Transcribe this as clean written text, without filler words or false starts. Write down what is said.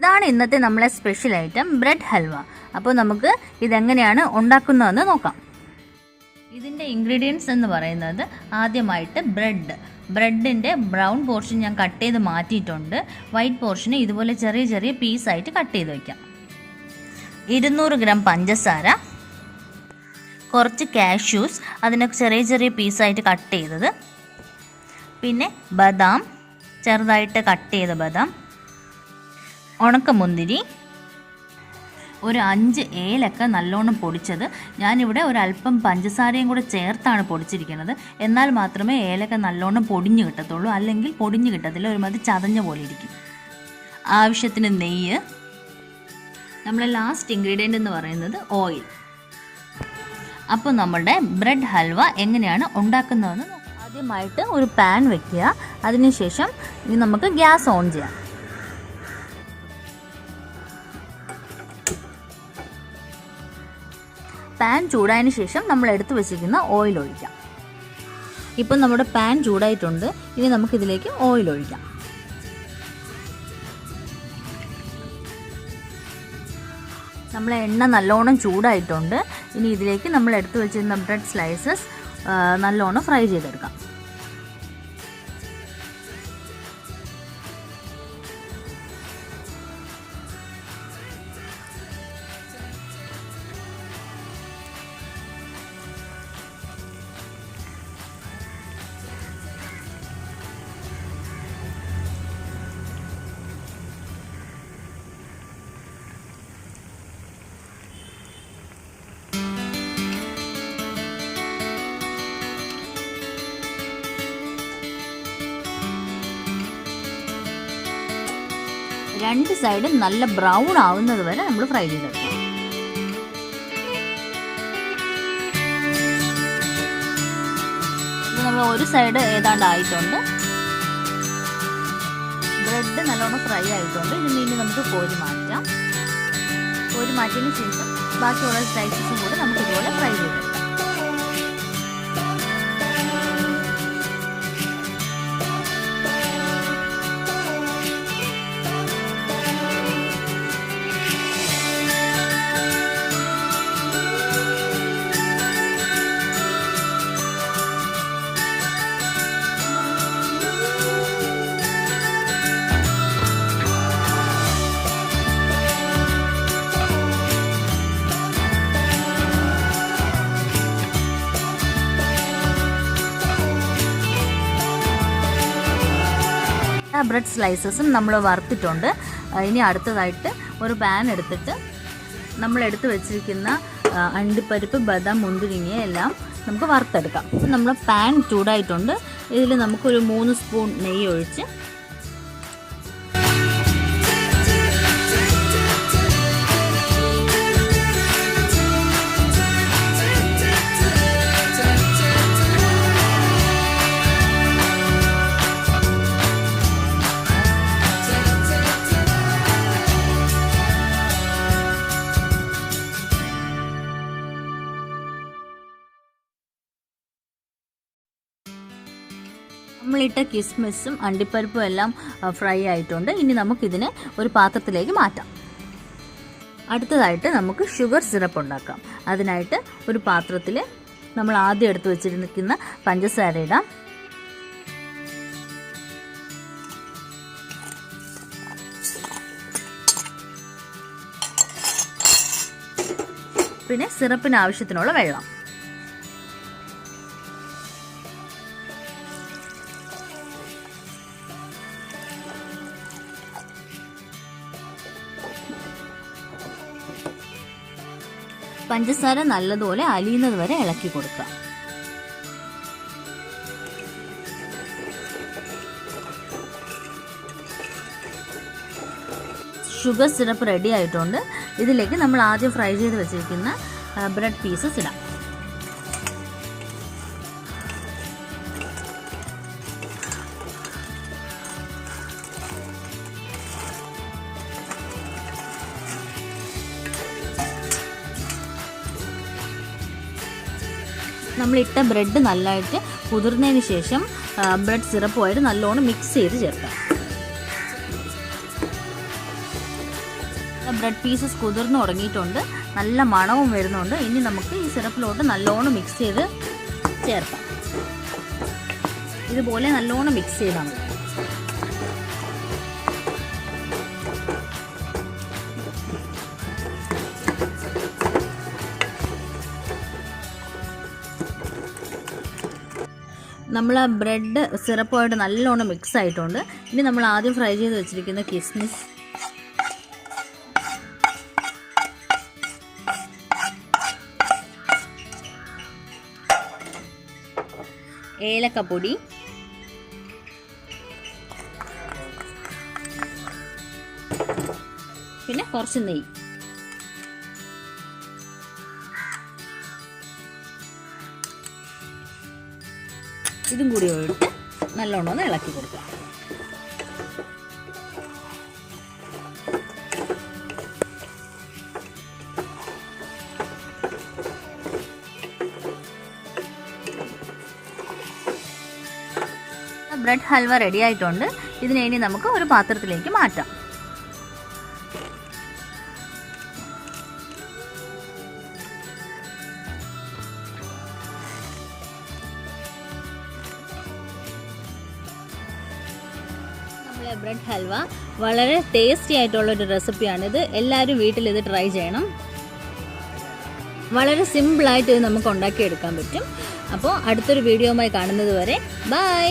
ഇതാണ് ഇന്നത്തെ നമ്മളെ സ്പെഷ്യൽ ഐറ്റം ബ്രെഡ് ഹൽവ. അപ്പോൾ നമുക്ക് ഇതെങ്ങനെയാണ് ഉണ്ടാക്കുന്നതെന്ന് നോക്കാം. ഇതിൻ്റെ ഇൻഗ്രീഡിയൻസ് എന്ന് പറയുന്നത് ആദ്യമായിട്ട് ബ്രെഡിൻ്റെ ബ്രൗൺ പോർഷൻ ഞാൻ കട്ട് ചെയ്ത് മാറ്റിയിട്ടുണ്ട്. വൈറ്റ് പോർഷന് ഇതുപോലെ ചെറിയ ചെറിയ പീസായിട്ട് കട്ട് ചെയ്ത് വയ്ക്കാം. 200 ഗ്രാം പഞ്ചസാര, കുറച്ച് കാഷ്യൂസ് അതിനെ ചെറിയ ചെറിയ പീസായിട്ട് കട്ട് ചെയ്തത്, പിന്നെ ബദാം ചെറുതായിട്ട് കട്ട് ചെയ്ത ബദാം, ഉണക്കമുന്തിരി, ഒരു 5 ഏലക്ക നല്ലോണം പൊടിച്ചത്. ഞാനിവിടെ ഒരല്പം പഞ്ചസാരയും കൂടെ ചേർത്താണ് പൊടിച്ചിരിക്കുന്നത്. എന്നാൽ മാത്രമേ ഏലക്ക നല്ലോണം പൊടിഞ്ഞ് കിട്ടത്തുള്ളൂ, അല്ലെങ്കിൽ പൊടിഞ്ഞ് കിട്ടത്തില്ല, ഒരുമാതിരി ചതഞ്ഞ പോലെ ഇരിക്കും. ആവശ്യത്തിന് നെയ്യ്. നമ്മുടെ ലാസ്റ്റ് ഇൻഗ്രീഡിയൻ്റ് എന്ന് പറയുന്നത് ഓയിൽ. അപ്പോൾ നമ്മുടെ ബ്രെഡ് ഹൽവ എങ്ങനെയാണ് ഉണ്ടാക്കുന്നതെന്ന് നോക്കാം. ആദ്യമായിട്ട് ഒരു പാൻ വെക്കുക. അതിനുശേഷം ഇനി നമുക്ക് ഗ്യാസ് ഓൺ ചെയ്യാം. പാൻ ചൂടായതിന് ശേഷം നമ്മൾ എടുത്തു വെച്ചിരിക്കുന്ന ഓയിൽ ഒഴിക്കാം. ഇപ്പം നമ്മുടെ പാൻ ചൂടായിട്ടുണ്ട്. ഇനി നമുക്കിതിലേക്ക് ഓയിൽ ഒഴിക്കാം. നമ്മളെ എണ്ണ നല്ലോണം ചൂടായിട്ടുണ്ട്. ഇനി ഇതിലേക്ക് നമ്മൾ എടുത്തു വെച്ചിരുന്ന ബ്രെഡ് സ്ലൈസസ് നല്ലോണം ഫ്രൈ ചെയ്തെടുക്കാം. രണ്ട് സൈഡും നല്ല ബ്രൗൺ ആവുന്നത് വരെ നമ്മൾ ഫ്രൈ ചെയ്തെടുക്കണം. നമ്മൾ ഒരു സൈഡ് ഏതാണ്ട് ആയിട്ടുണ്ട്. ബ്രെഡ് നല്ലോണം ഫ്രൈ ആയിട്ടുണ്ട്. ഇനി നമുക്ക് കോരി മാറ്റാം. കോരി മാറ്റിയതിന് ശേഷം ബാക്കിയുള്ള സ്ലൈസസും കൂടെ നമുക്ക് ഇതുപോലെ ഫ്രൈ ചെയ്തെടുക്കാം. ബ്രെഡ് സ്ലൈസസും നമ്മൾ വറുത്തിട്ടുണ്ട്. ഇനി അടുത്തതായിട്ട് ഒരു പാൻ എടുത്തിട്ട് നമ്മൾ എടുത്ത് വെച്ചിരിക്കുന്ന അണ്ടിപ്പരിപ്പ്, ബദാം, മുന്തിരിങ്ങ എല്ലാം നമുക്ക് വറുത്തെടുക്കാം. നമ്മൾ പാൻ ചൂടായിട്ടുണ്ട്. ഇതിൽ നമുക്കൊരു 3 സ്പൂൺ നെയ്യ് ഒഴിച്ച് നമ്മളിട്ട കിസ്മിസും അണ്ടിപ്പരിപ്പും എല്ലാം ഫ്രൈ ആയിട്ടുണ്ട്. ഇനി നമുക്കിതിനെ ഒരു പാത്രത്തിലേക്ക് മാറ്റാം. അടുത്തതായിട്ട് നമുക്ക് ഷുഗർ സിറപ്പ് ഉണ്ടാക്കാം. അതിനായിട്ട് ഒരു പാത്രത്തിൽ നമ്മൾ ആദ്യം എടുത്ത് വെച്ചിരിക്കുന്ന പഞ്ചസാര ഇടാം. പിന്നെ സിറപ്പിന് ആവശ്യത്തിനുള്ള വെള്ളം. പഞ്ചസാര നല്ലതുപോലെ അലിയുന്നത് വരെ ഇളക്കി കൊടുക്കുക. ഷുഗർ സിറപ്പ് റെഡി ആയിട്ടുണ്ട്. ഇതിലേക്ക് നമ്മൾ ആദ്യം ഫ്രൈ ചെയ്ത് വെച്ചിരിക്കുന്ന ബ്രെഡ് പീസസ് ഇടാം. നമ്മളിട്ട ബ്രെഡ് നല്ലതായിട്ട് കുതിർന്നതിന് ശേഷം ബ്രെഡ് സിറപ്പുമായിട്ട് നല്ലോണം മിക്സ് ചെയ്ത് ചേർക്കാം. ബ്രെഡ് പീസസ് കുതിർന്ന് തുടങ്ങിയിട്ടുണ്ട്, നല്ല മണവും വരുന്നുണ്ട്. ഇനി നമുക്ക് ഈ സിറപ്പിലോട്ട് നല്ലോണം മിക്സ് ചെയ്ത് ചേർക്കാം. ഇതുപോലെ നല്ലോണം മിക്സ് ചെയ്താൽ മതി. നമ്മൾ ആ ബ്രെഡ് സിറപ്പുമായിട്ട് നല്ലോണം മിക്സ് ആയിട്ടുണ്ട്. ഇനി നമ്മൾ ആദ്യം ഫ്രൈ ചെയ്ത് വെച്ചിരിക്കുന്ന കിസ്മിസ്, ഏലക്കപ്പൊടി, പിന്നെ കുറച്ച് നെയ്യ്, ഇതും കൂടി ഇട്ട് നല്ലോണം ഒന്ന് ഇളക്കി കൊടുക്കുക. ബ്രെഡ് ഹൽവ റെഡി ആയിട്ടുണ്ട്. ഇതിനെ ഇനി നമുക്ക് ഒരു പാത്രത്തിലേക്ക് മാറ്റാം. ബ്രെഡ് ഹൽവ വളരെ ടേസ്റ്റി ആയിട്ടുള്ളൊരു റെസിപ്പിയാണിത്. എല്ലാവരും വീട്ടിൽ ഇത് ട്രൈ ചെയ്യണം. വളരെ സിമ്പിളായിട്ട് ഇത് നമുക്ക് ഉണ്ടാക്കിയെടുക്കാൻ പറ്റും. അപ്പോൾ അടുത്തൊരു വീഡിയോയുമായി കാണുന്നത് വരെ ബൈ.